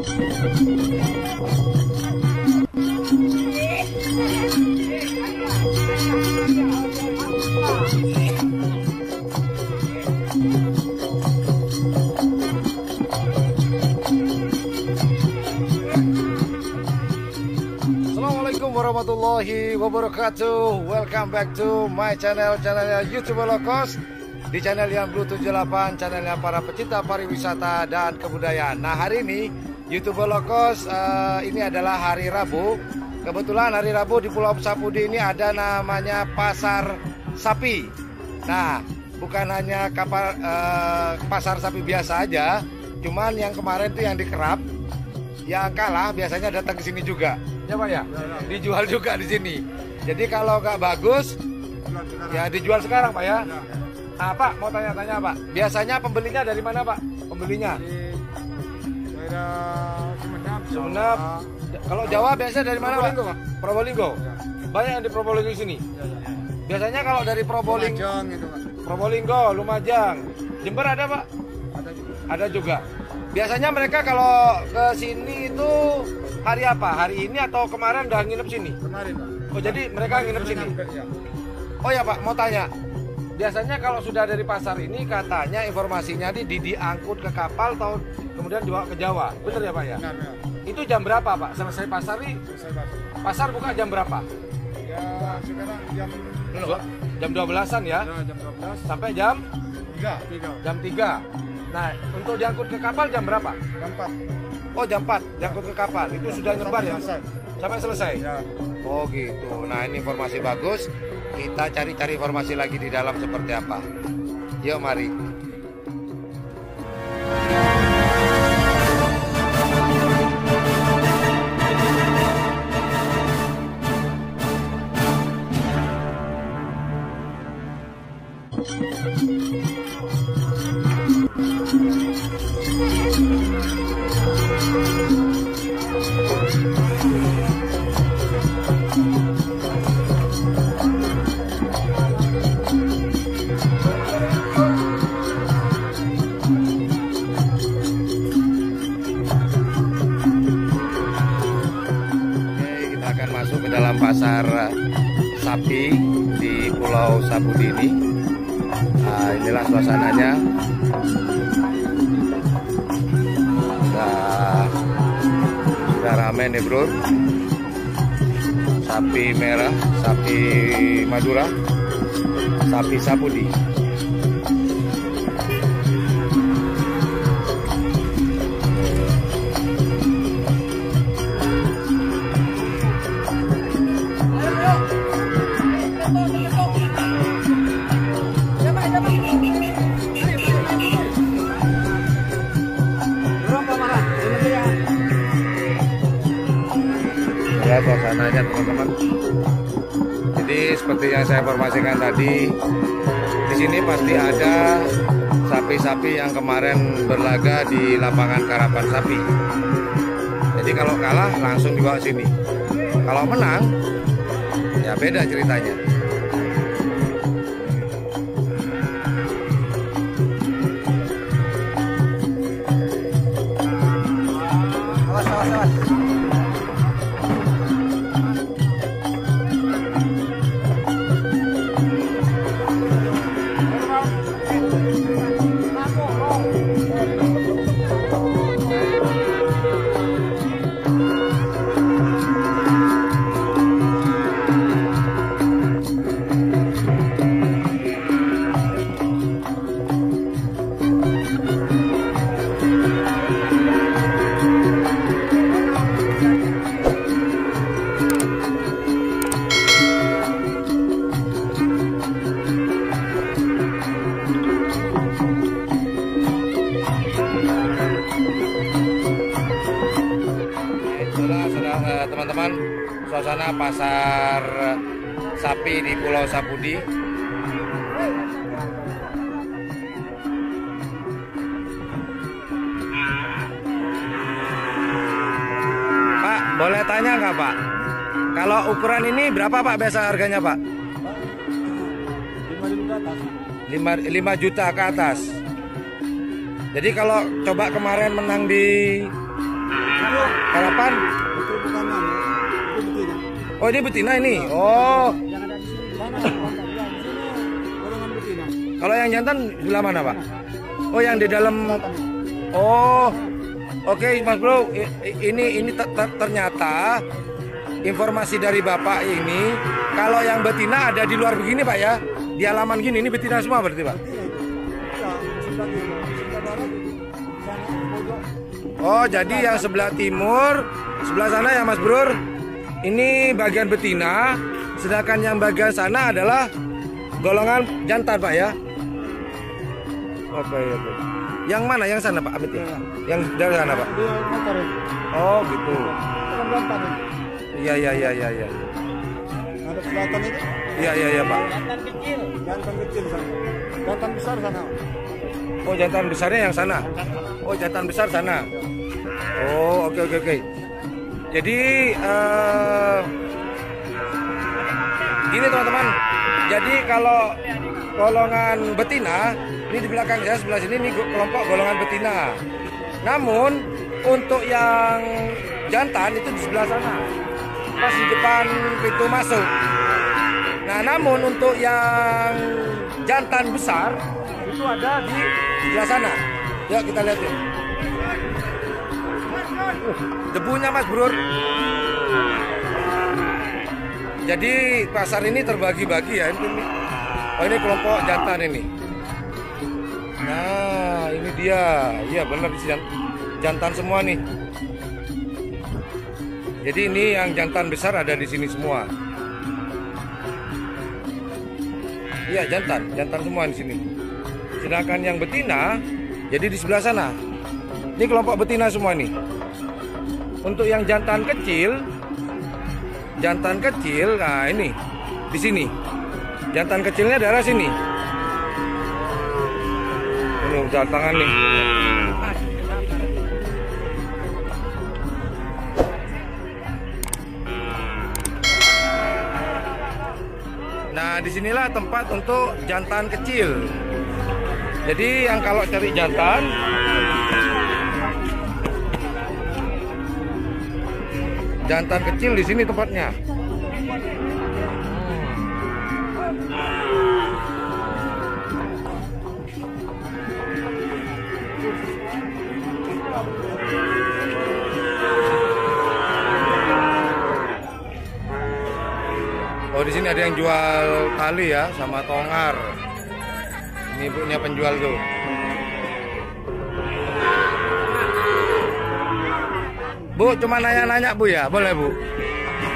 Assalamualaikum warahmatullahi wabarakatuh. Welcome back to my channelnya YouTuber Low Cost. Di channel yang Blue 78, channelnya para pecinta pariwisata dan kebudayaan. Nah, hari ini YouTuber Low Cost, ini adalah hari Rabu. Kebetulan hari Rabu di Pulau Sapudi ini ada namanya Pasar Sapi. Nah, bukan hanya pasar sapi biasa aja, cuman yang kemarin tuh yang dikerap, yang kalah biasanya datang ke sini juga. Ya Pak ya? Dijual juga di sini. Jadi kalau nggak bagus, ya dijual sekarang Pak ya. Nah Pak, mau tanya-tanya Pak, biasanya pembelinya dari mana Pak? Pembelinya? Sumenep. Kalau Jawa biasanya dari mana Pak? Probolinggo. Banyak yang di Probolinggo sini. Biasanya kalau dari Probolinggo, Lumajang, Jember ada Pak? Ada juga. Biasanya mereka kalau ke sini itu hari apa? Hari ini atau kemarin udah nginep sini? Kemarin Pak. Oh jadi mereka nginep sini? Oh ya Pak, mau tanya. Biasanya kalau sudah dari pasar ini katanya informasinya diangkut ke kapal atau kemudian dibawa ke Jawa. Bener ya Pak ya? Benar. Itu jam berapa Pak? Selesai pasar nih? Selesai pasar. Pasar buka jam berapa? Ya sekarang jam 12-an ya? Jam 12 sampai jam 3. Jam 3. Nah, untuk diangkut ke kapal jam berapa? Jam 4. Oh, jam 4 diangkut ke kapal. Itu sudah nyebar ya? Sampai selesai? Ya. Oh, gitu. Nah, ini informasi bagus. Kita cari-cari informasi lagi di dalam seperti apa. Yuk, mari. Dalam pasar sapi di Pulau Sapudi ini. Nah, inilah suasananya. Sudah ramai nih bro. Sapi merah, sapi Madura, sapi Sapudi. Ya suasananya teman-teman. Jadi seperti yang saya informasikan tadi, di sini pasti ada sapi-sapi yang kemarin berlaga di lapangan karapan sapi. Jadi kalau kalah langsung dibawa sini. Kalau menang, ya beda ceritanya. Awas. Teman-teman, suasana pasar sapi di Pulau Sapudi. Pak, boleh tanya nggak Pak? Kalau ukuran ini berapa Pak biasa harganya Pak? 5 juta ke atas. Jadi kalau coba kemarin menang di Kalapan? Itu bukan itu betina. Oh ini betina ini. Oh. Yang ada di sini sana, di sini golongan betina. Kalau yang jantan sebelah mana Pak? Oh yang di dalam. Oh. Oke Mas Bro, ini ternyata informasi dari Bapak ini, kalau yang betina ada di luar begini Pak ya, di halaman gini, ini betina semua berarti Pak? Oh jadi yang sebelah timur, sebelah sana ya Mas Bro, ini bagian betina, sedangkan yang bagian sana adalah golongan jantan Pak ya? Oke. Yang mana? Yang sana Pak Amit ya? Yang dari sana Pak? Oh gitu. Iya. Ada selatan itu? Iya Pak. Jantan kecil sana. Jantan besar sana. Oh jantan besarnya yang sana. Oh jantan besar sana. Oh oke. Jadi gini teman-teman. Jadi kalau golongan betina ini di belakang ya, sebelah sini ini kelompok golongan betina. Namun untuk yang jantan itu di sebelah sana, pas di depan pintu masuk. Nah, namun untuk yang jantan besar itu ada di sebelah sana. Yuk kita lihat ya. Debunya Mas Bro. Jadi pasar ini terbagi-bagi ya. Oh ini kelompok jantan ini. Nah ini dia. Iya benar jantan semua nih. Jadi ini yang jantan besar ada di sini semua. Iya jantan semua di sini. Sedangkan yang betina jadi di sebelah sana. Ini kelompok betina semua nih. Untuk yang jantan kecil, nah ini di sini. Jantan kecilnya daerah sini. Ini udah tangan nih. Nah, disinilah tempat untuk jantan kecil. Jadi yang kalau cari jantan kecil di sini tempatnya. Oh di sini ada yang jual tali ya sama tongar. Ini ibunya penjual tuh. Bu, cuma nanya-nanya Bu ya, boleh Bu?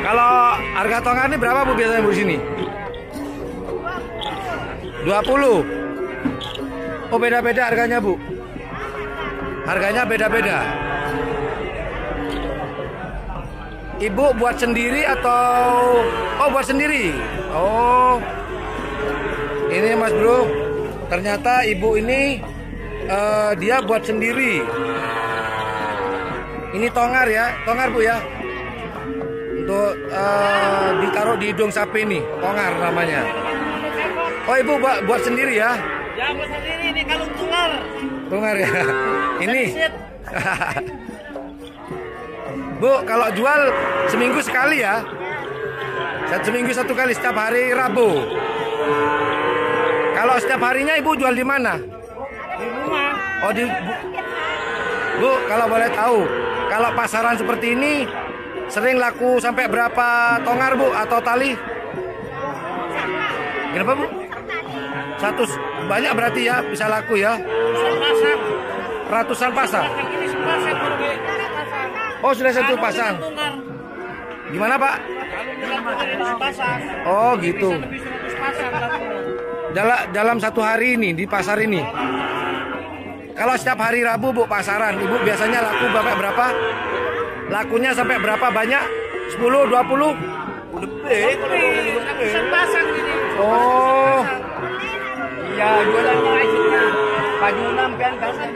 Kalau harga tongar ini berapa Bu biasanya Bu di sini? 20. Oh beda-beda harganya Bu. Harganya beda-beda. Ibu buat sendiri atau buat sendiri? Oh. Ini Mas Bro. Ternyata ibu ini dia buat sendiri. Ini tongar ya, tongar Bu ya. Untuk ditaruh di hidung sapi nih, tongar namanya. Oh Ibu buat sendiri ya? Ya buat sendiri ini kalung tongar. Tongar ya. Ini. Bu, kalau jual seminggu sekali ya? Seminggu satu kali setiap hari Rabu. Kalau setiap harinya Ibu jual di mana? Di rumah. Oh Bu, kalau boleh tahu, kalau pasaran seperti ini sering laku sampai berapa tongar Bu atau tali? Kenapa Bu? 100 banyak berarti ya bisa laku ya? Ratusan pasang. Oh sudah satu pasang. Gimana Pak? Oh gitu. Dalam satu hari ini di pasar ini. Kalau setiap hari Rabu Bu pasaran, Ibu biasanya laku berapa? Lakunya sampai berapa banyak? 10, 20? Lebih. Ratusan pasang ini. Oh. Iya, jualan hasilnya. Pagi 6 kan pasang.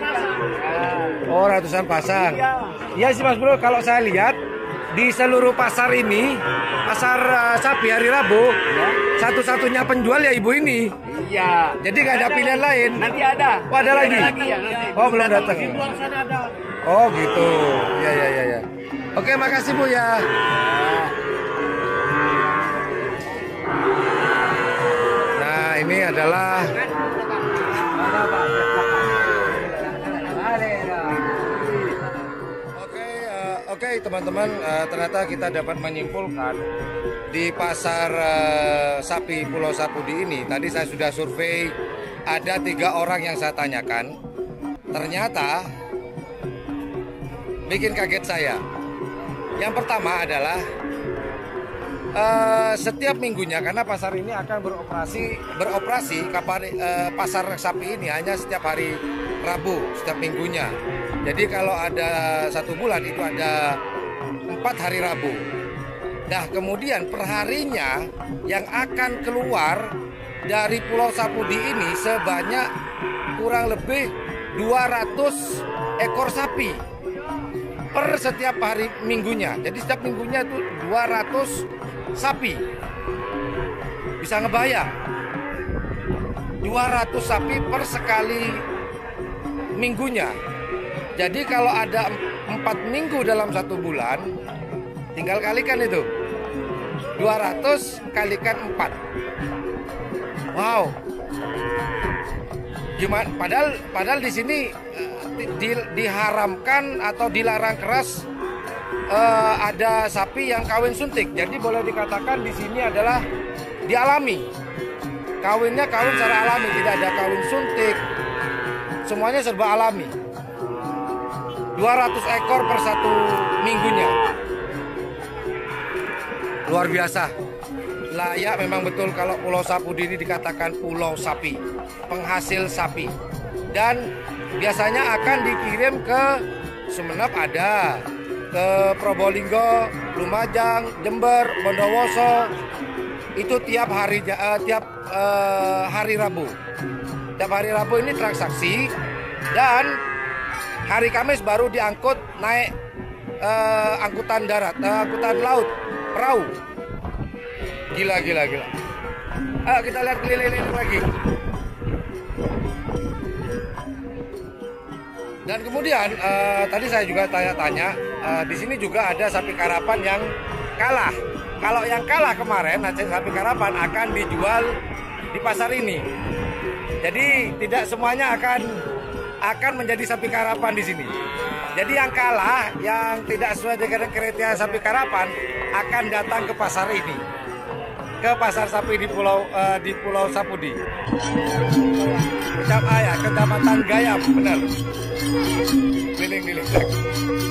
Oh, ratusan pasang. Iya sih Mas Bro, kalau saya lihat di seluruh pasar ini, pasar sapi hari Rabu, satu-satunya penjual ya ibu ini. Iya. Jadi nggak ada pilihan lain. Nanti ada. Oh, ada lagi? Ya, nanti. Oh, belum datang. Di luar sana ada. Oh, gitu. Ya. Oke, makasih Bu ya. Nah, ini adalah Oke, teman-teman, ternyata kita dapat menyimpulkan di pasar sapi Pulau Sapudi ini. Tadi saya sudah survei, ada 3 orang yang saya tanyakan. Ternyata bikin kaget saya. Yang pertama adalah setiap minggunya, karena pasar ini akan beroperasi pasar sapi ini hanya setiap hari Rabu setiap minggunya. Jadi kalau ada 1 bulan itu ada 4 hari Rabu. Nah, kemudian perharinya yang akan keluar dari Pulau Sapudi ini sebanyak kurang lebih 200 ekor sapi per setiap hari minggunya. Jadi setiap minggunya itu 200 sapi. Bisa ngebayang 200 sapi per sekali minggunya. Jadi kalau ada 4 minggu dalam 1 bulan, tinggal kalikan itu 200 kalikan 4. Wow. Gimana? Padahal di sini diharamkan atau dilarang keras ada sapi yang kawin suntik. Jadi boleh dikatakan di sini adalah dialami. Kawinnya kawin secara alami, tidak ada kawin suntik. Semuanya serba alami. 200 ekor per 1 minggunya. Luar biasa. Layak memang betul kalau Pulau Sapudi ini dikatakan pulau sapi, penghasil sapi. Dan biasanya akan dikirim ke Sumeneb, ada ke Probolinggo, Lumajang, Jember, Bondowoso. Itu tiap hari Rabu. Tiap hari Rabu ini transaksi, dan hari Kamis baru diangkut naik angkutan darat, angkutan laut, perahu. Gila. Ayo kita lihat keliling lagi. Dan kemudian tadi saya juga tanya-tanya, di sini juga ada sapi karapan yang kalah. Kalau yang kalah kemarin, sapi karapan akan dijual di pasar ini. Jadi tidak semuanya akan menjadi sapi karapan di sini. Jadi yang kalah, yang tidak sesuai dengan kriteria sapi karapan akan datang ke pasar ini, ke pasar sapi di Pulau Sapudi. Kecamatan Gayam, benar. Keliling-keliling.